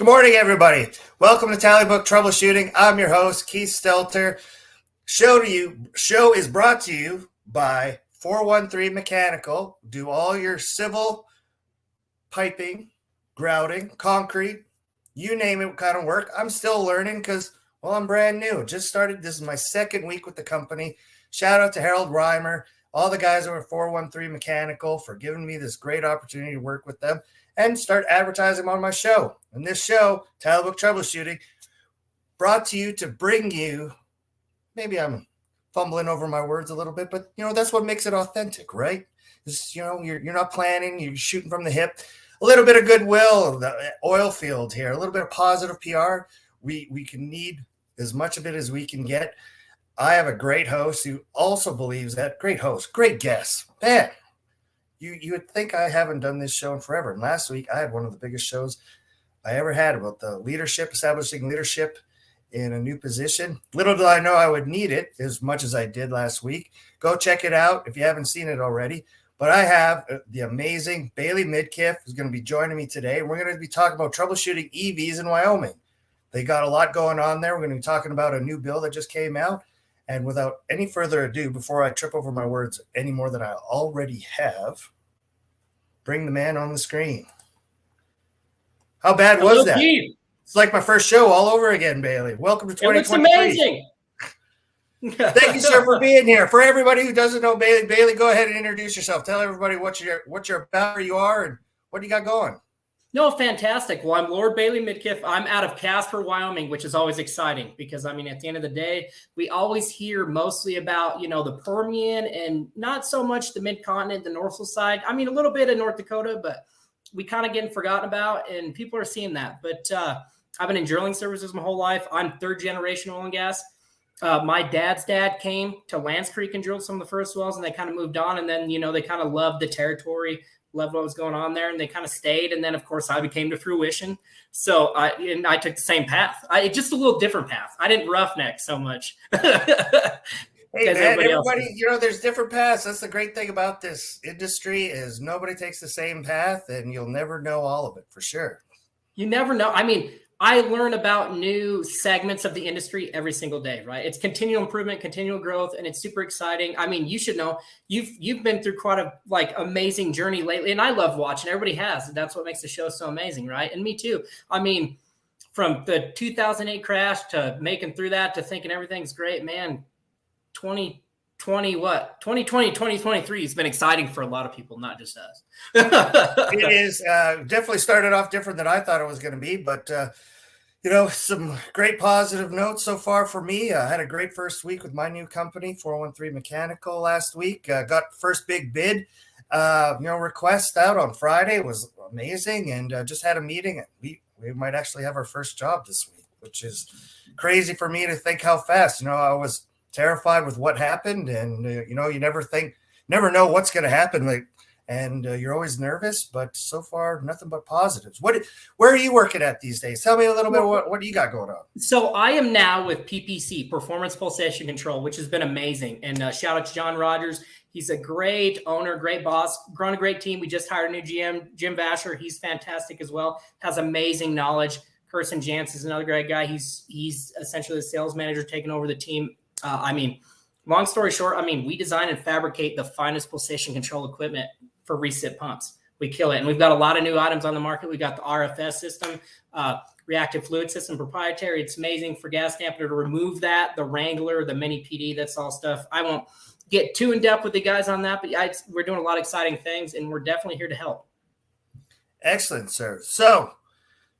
Good morning, everybody. Welcome to Tallybook Troubleshooting. I'm your host, Keith Stelter. Show is brought to you by 413 Mechanical. Do all your civil, piping, grouting, concrete, you name it, what kind of work. I'm still learning because, well, I'm brand new. Just started. This is my second week with the company. Shout out to Harold Reimer, all the guys over at 413 Mechanical for giving me this great opportunity to work with them and start advertising on my show. And this show, Tallybook Troubleshooting, brought to you to bring you, maybe I'm fumbling over my words a little bit, but, that's what makes it authentic, right? It's, you're not planning, you're shooting from the hip. A little bit of goodwill, the oil field here, a little bit of positive PR. We can need as much of it as we can get. I have a great host who also believes that. Great host, great guest. Man, you would think I haven't done this show in forever. And last week, I had one of the biggest shows I ever had about the leadership, establishing leadership in a new position. Little did I know I would need it as much as I did last week. Go check it out if you haven't seen it already. But I have the amazing Bailey Midkiff who's going to be joining me today. We're going to be talking about troubleshooting EVs in Wyoming. They got a lot going on there. We're going to be talking about a new bill that just came out. And without any further ado, before I trip over my words any more than I already have, bring the man on the screen. How bad was that? Keith. It's like my first show all over again, Bailey. Welcome to 2023. It looks amazing. Thank you, sir, for being here. For everybody who doesn't know Bailey, go ahead and introduce yourself. Tell everybody what you're about, where you are, and what you got going. No, fantastic. Well, I'm Lord Bailey Midkiff. I'm out of Casper, Wyoming, which is always exciting because, at the end of the day, we always hear mostly about, the Permian and not so much the mid-continent, the Northwell side. A little bit of North Dakota, but we kind of getting forgotten about, and people are seeing that. But I've been in drilling services my whole life. I'm third generation oil and gas. My dad's dad came to Lance Creek and drilled some of the first wells, and they kind of moved on. And then, they kind of loved the territory, loved what was going on there, and they kind of stayed. And then, of course, I became to fruition. So I took the same path. Just a little different path. I didn't roughneck so much. Hey, man, everybody, there's different paths. That's the great thing about this industry is nobody takes the same path, and you'll never know all of it for sure. You never know. I learn about new segments of the industry every single day, right? It's continual improvement, continual growth, and it's super exciting. You should know you've been through quite a amazing journey lately, and I love watching. Everybody has. That's what makes the show so amazing, right? And me too. From the 2008 crash to making through that to thinking everything's great, man. 2020, 2023 has been exciting for a lot of people, not just us. It is definitely started off different than I thought it was going to be, but some great positive notes so far for me. I had a great first week with my new company, 413 Mechanical, last week. Got first big bid, request out on Friday. It was amazing, and just had a meeting. We might actually have our first job this week, which is crazy for me to think how fast. I was terrified with what happened, and you never know what's going to happen, and you're always nervous, but so far nothing but positives. Where are you working at these days? Tell me a little bit what do you got going on? So I am now with PPC, Performance Pulsation Control, which has been amazing, and shout out to John Rogers. He's a great owner, great boss, grown a great team. We just hired a new GM, Jim Vasher. He's fantastic as well, has amazing knowledge. Kirsten Jantz is another great guy. He's essentially the sales manager taking over the team. Long story short, we design and fabricate the finest pulsation control equipment for recip pumps. We kill it. And we've got a lot of new items on the market. We got the RFS system, reactive fluid system, proprietary. It's amazing for gas dampener to remove that, the Wrangler, the mini PD, that's all stuff. I won't get too in depth with the guys on that, but we're doing a lot of exciting things, and we're definitely here to help. Excellent, sir. So,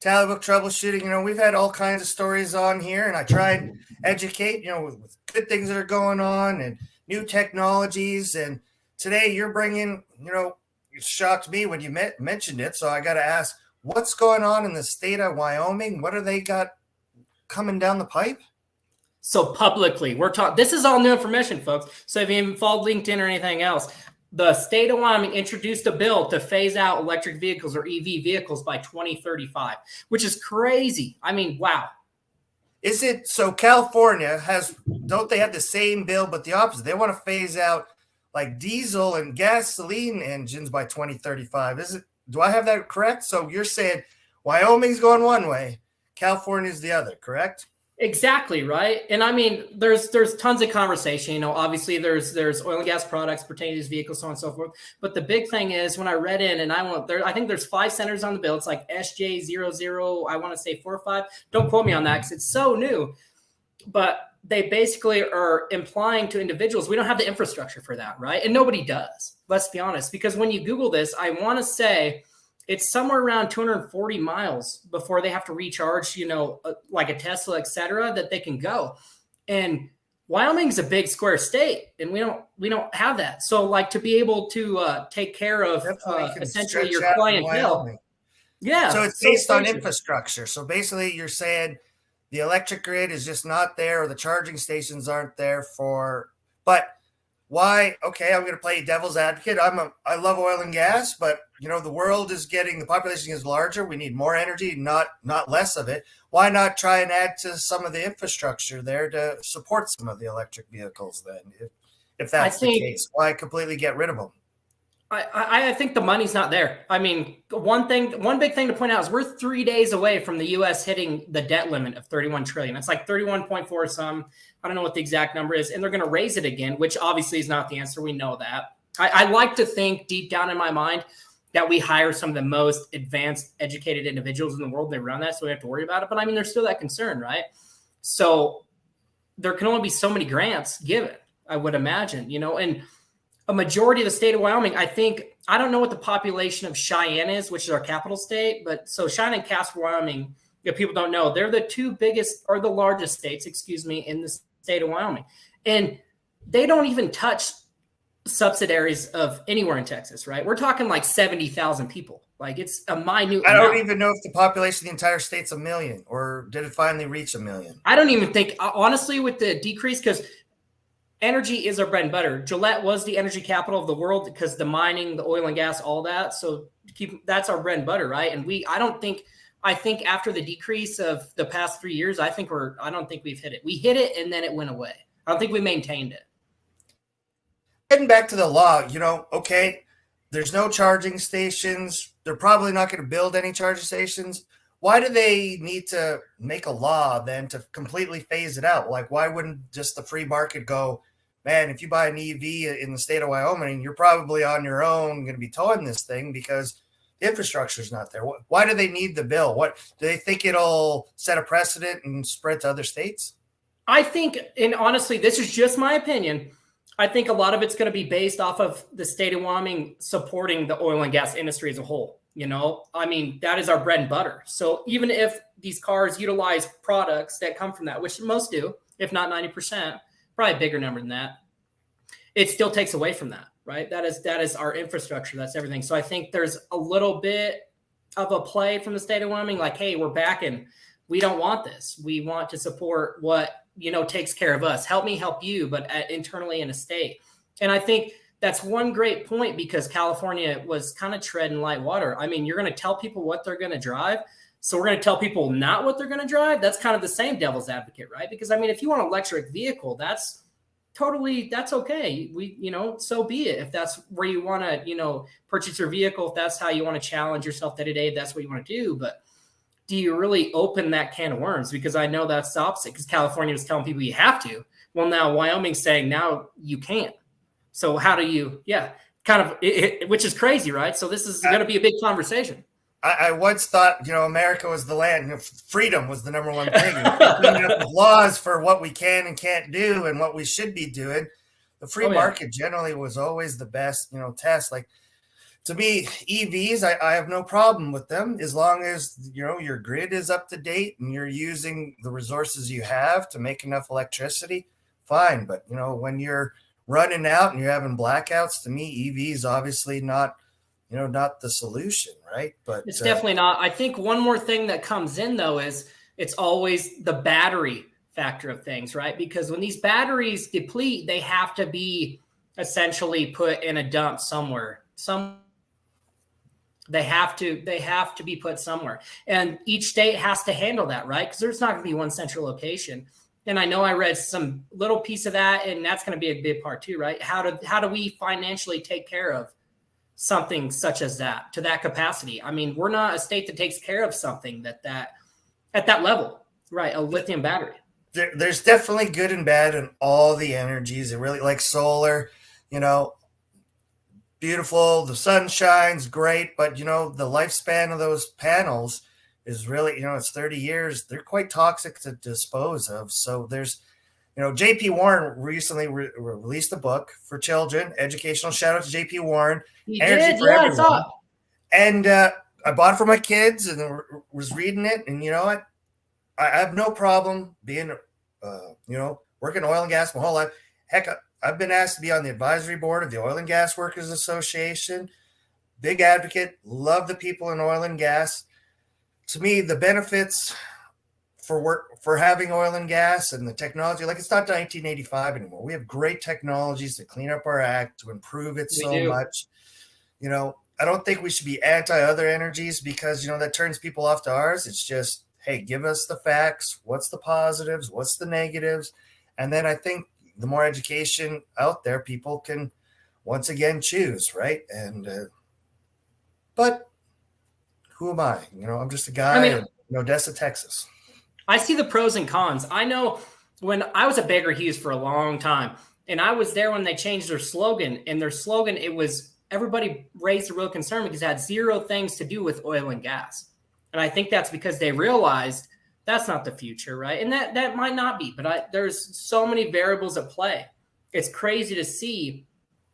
Tallybook Troubleshooting, we've had all kinds of stories on here, and I try and educate, with good things that are going on and new technologies. And today you're bringing, it shocked me when you mentioned it. So I got to ask, what's going on in the state of Wyoming? What do they got coming down the pipe? So publicly, we're talking, this is all new information, folks. So if you haven't followed LinkedIn or anything else, the state of Wyoming introduced a bill to phase out electric vehicles or EV vehicles by 2035, which is crazy. Wow. Is it so? California don't they have the same bill, but the opposite? They want to phase out like diesel and gasoline engines by 2035. Do I have that correct? So you're saying Wyoming's going one way, California's the other, correct? Exactly, right. And I mean, there's tons of conversation. Obviously there's oil and gas products pertaining to these vehicles, so on and so forth. But the big thing is when I read in, and I think there's 5 centers on the bill. It's like SJ00, I want to say 4 or 5. Don't quote me on that because it's so new. But they basically are implying to individuals, we don't have the infrastructure for that, right? And nobody does. Let's be honest, because when you Google this, I want to say it's somewhere around 240 miles before they have to recharge, like a Tesla, et cetera, that they can go. And Wyoming's a big square state, and we don't have that. So like to be able to take care of essentially your clientele. Yeah. So it's based on infrastructure. So basically you're saying the electric grid is just not there, or the charging stations aren't there but why? Okay, I'm going to play devil's advocate. I love oil and gas, but the world is the population is larger. We need more energy, not less of it. Why not try and add to some of the infrastructure there to support some of the electric vehicles then? If that's the case, why completely get rid of them? I think the money's not there. I mean, one big thing to point out is we're 3 days away from the U.S. hitting the debt limit of 31 trillion. It's like 31.4 some. I don't know what the exact number is, and they're going to raise it again, which obviously is not the answer. We know that. I like to think deep down in my mind that we hire some of the most advanced, educated individuals in the world. They run that, so we have to worry about it. But I mean, there's still that concern, right? So there can only be so many grants given, I would imagine, and a majority of the state of Wyoming, I don't know what the population of Cheyenne is, which is our capital state, but so Cheyenne and Casper, Wyoming, if people don't know, they're the 2 biggest or the largest states, in the state of Wyoming. And they don't even touch subsidiaries of anywhere in Texas, right? We're talking like 70,000 people. Like it's a minute. I don't even know if the population of the entire state's 1 million, or did it finally reach 1 million? I don't even think, honestly, with the decrease, because energy is our bread and butter. Gillette was the energy capital of the world because the mining, the oil and gas, all that. So that's our bread and butter, right? And I think after the decrease of the past 3 years, I don't think we've hit it. We hit it and then it went away. I don't think we maintained it. Getting back to the law, okay, there's no charging stations. They're probably not going to build any charging stations. Why do they need to make a law then to completely phase it out? Like, why wouldn't just the free market go, man, if you buy an EV in the state of Wyoming, you're probably on your own going to be towing this thing because the infrastructure is not there. Why do they need the bill? What do they think it'll set a precedent and spread to other states? I think, and honestly, this is just my opinion, I think a lot of it's going to be based off of the state of Wyoming supporting the oil and gas industry as a whole. I mean, that is our bread and butter. So even if these cars utilize products that come from that, which most do, if not 90%, probably a bigger number than that, it still takes away from that, right? That is our infrastructure. That's everything. So I think there's a little bit of a play from the state of Wyoming, like, hey, we're back and we don't want this. We want to support what, takes care of us. Help me help you, but internally in a state. And I think that's one great point because California was kind of treading light water. I mean, you're going to tell people what they're going to drive. So we're going to tell people not what they're going to drive. That's kind of the same devil's advocate, right? Because I mean, if you want an electric vehicle, that's okay. So be it. If that's where you want to, purchase your vehicle, if that's how you want to challenge yourself day to day, that's what you want to do. But do you really open that can of worms? Because I know that's the opposite because California was telling people you have to. Well, now Wyoming's saying now you can't. So how do you, which is crazy, right? So this is going to be a big conversation. I once thought, America was the land, freedom was the number one thing. Cleaning up the laws for what we can and can't do and what we should be doing. The free market generally was always the best, test. Like, to me, EVs, I have no problem with them as long as, your grid is up to date and you're using the resources you have to make enough electricity, fine. But, when you're running out and you're having blackouts, to me, EV is obviously not the solution, right? But it's definitely not. I think one more thing that comes in, though, is it's always the battery factor of things, right? Because when these batteries deplete, they have to be essentially put in a dump somewhere. They have to be put somewhere. And each state has to handle that, right? Because there's not going to be one central location. And I know I read some little piece of that, and that's going to be a big part too, right? How do we financially take care of something such as that to that capacity. I mean, we're not a state that takes care of something that at that level, right? A lithium battery. There's definitely good and bad in all the energies. It really, like solar, beautiful. The sun shines great, but the lifespan of those panels is really, it's 30 years. They're quite toxic to dispose of. So there's, JP Warren recently released a book for children, educational. Shout out to JP Warren. He Energy did, for yeah, Everyone. I saw it. And I bought it for my kids and was reading it. And you know what? I have no problem being, working oil and gas my whole life. Heck, I've been asked to be on the advisory board of the Oil and Gas Workers Association. Big advocate. Love the people in oil and gas. To me, the benefits for having oil and gas and the technology, like it's not 1985 anymore. We have great technologies to clean up our act, to improve it much. I don't think we should be anti other energies because, that turns people off to ours. It's just, hey, give us the facts. What's the positives? What's the negatives? And then I think the more education out there, people can once again choose, right? And but who am I? I'm just a guy in Odessa, Texas. I see the pros and cons. I know when I was at Baker Hughes for a long time, and I was there when they changed their slogan, and their slogan, it was everybody raised a real concern because it had zero things to do with oil and gas. And I think that's because they realized that's not the future, right? And that might not be, but there's so many variables at play. It's crazy to see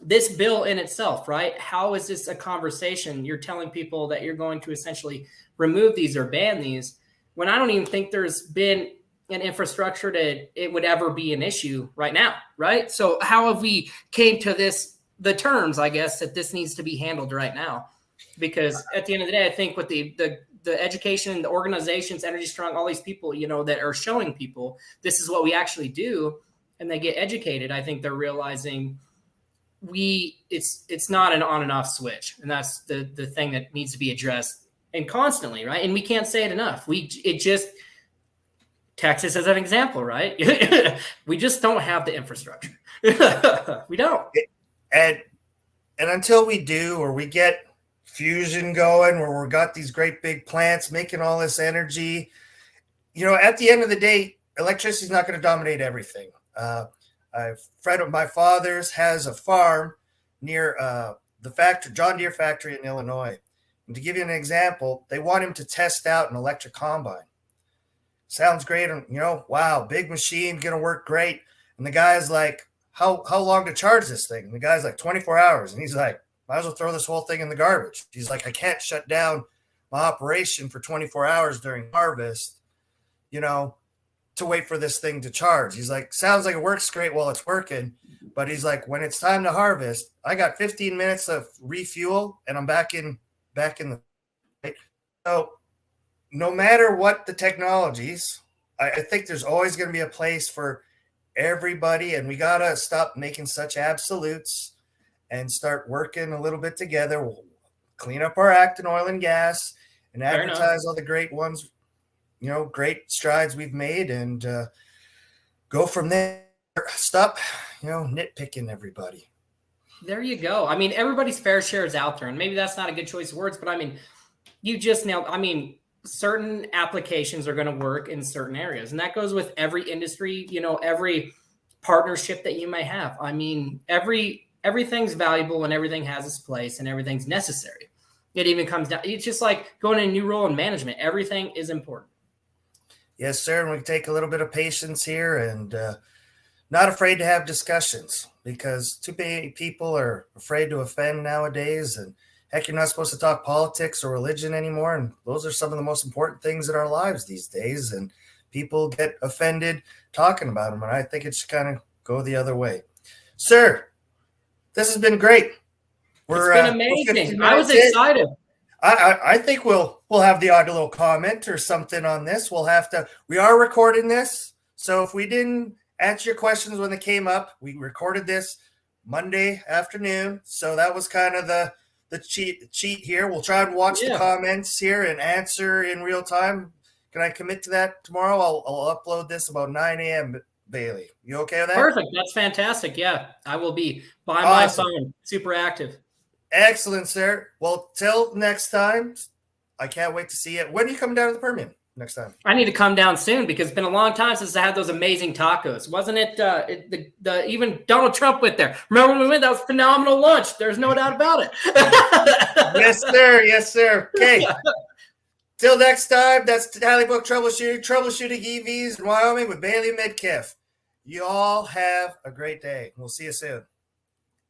this bill in itself, right? How is this a conversation? You're telling people that you're going to essentially remove these or ban these when I don't even think there's been an infrastructure that it would ever be an issue right now, right? So how have we came to the terms, I guess, that this needs to be handled right now? Because at the end of the day, I think with the education, the organizations, Energy Strong, all these people, that are showing people this is what we actually do, and they get educated, I think they're realizing it's not an on and off switch. And that's the thing that needs to be addressed and constantly, right? And we can't say it enough. Texas as an example, right? We just don't have the infrastructure. We don't. And until we do, or we get fusion going where we've got these great big plants making all this energy, at the end of the day, electricity is not going to dominate everything. A friend of my father's has a farm near the John Deere factory in Illinois. And to give you an example, they want him to test out an electric combine. Sounds great. And, wow, big machine, going to work great. And the guy's like, how long to charge this thing? And the guy's like, 24 hours. And he's like, might as well throw this whole thing in the garbage. He's like, I can't shut down my operation for 24 hours during harvest, to wait for this thing to charge. He's like, sounds like it works great while it's working. But he's like, when it's time to harvest, I got 15 minutes of refuel and I'm back in the right? So no matter what the technologies, I think there's always going to be a place for everybody. And we got to stop making such absolutes and start working a little bit together. We'll clean up our act in oil and gas and advertise all the great ones, great strides we've made, and go from there. Stop, nitpicking everybody. There you go. I mean, everybody's fair share is out there, and maybe that's not a good choice of words, but I mean, you just nailed. I mean, certain applications are going to work in certain areas, and that goes with every industry. Every partnership that you may have. I mean, everything's valuable and everything has its place and everything's necessary. It even comes down. It's just like going in a new role in management. Everything is important. Yes, sir. And we can take a little bit of patience here and not afraid to have discussions because too many people are afraid to offend nowadays. And heck, you're not supposed to talk politics or religion anymore. And those are some of the most important things in our lives these days. And people get offended talking about them. And I think it should kind of go the other way. Sir, this has been great. It's been amazing. I was excited. I think we'll have the odd little comment or something on this. We are recording this. So if we didn't answer your questions when they came up, we recorded this Monday afternoon. So that was kind of the cheat here. We'll try and watch the comments here and answer in real time. Can I commit to that tomorrow? I'll upload this about 9 a.m. Bailey. You okay with that? Perfect. That's fantastic. Yeah, I will be by my phone, super active. Excellent, sir. Well, till next time, I can't wait to see it. When are you coming down to the Permian next time? I need to come down soon because it's been a long time since I had those amazing tacos. Wasn't it? The even Donald Trump went there. Remember when we went? That was phenomenal lunch. There's no doubt about it. Yes, sir. Yes, sir. Okay. Till next time, that's Tally Book Troubleshooting EVs in Wyoming with Bailey Midkiff. You all have a great day. We'll see you soon.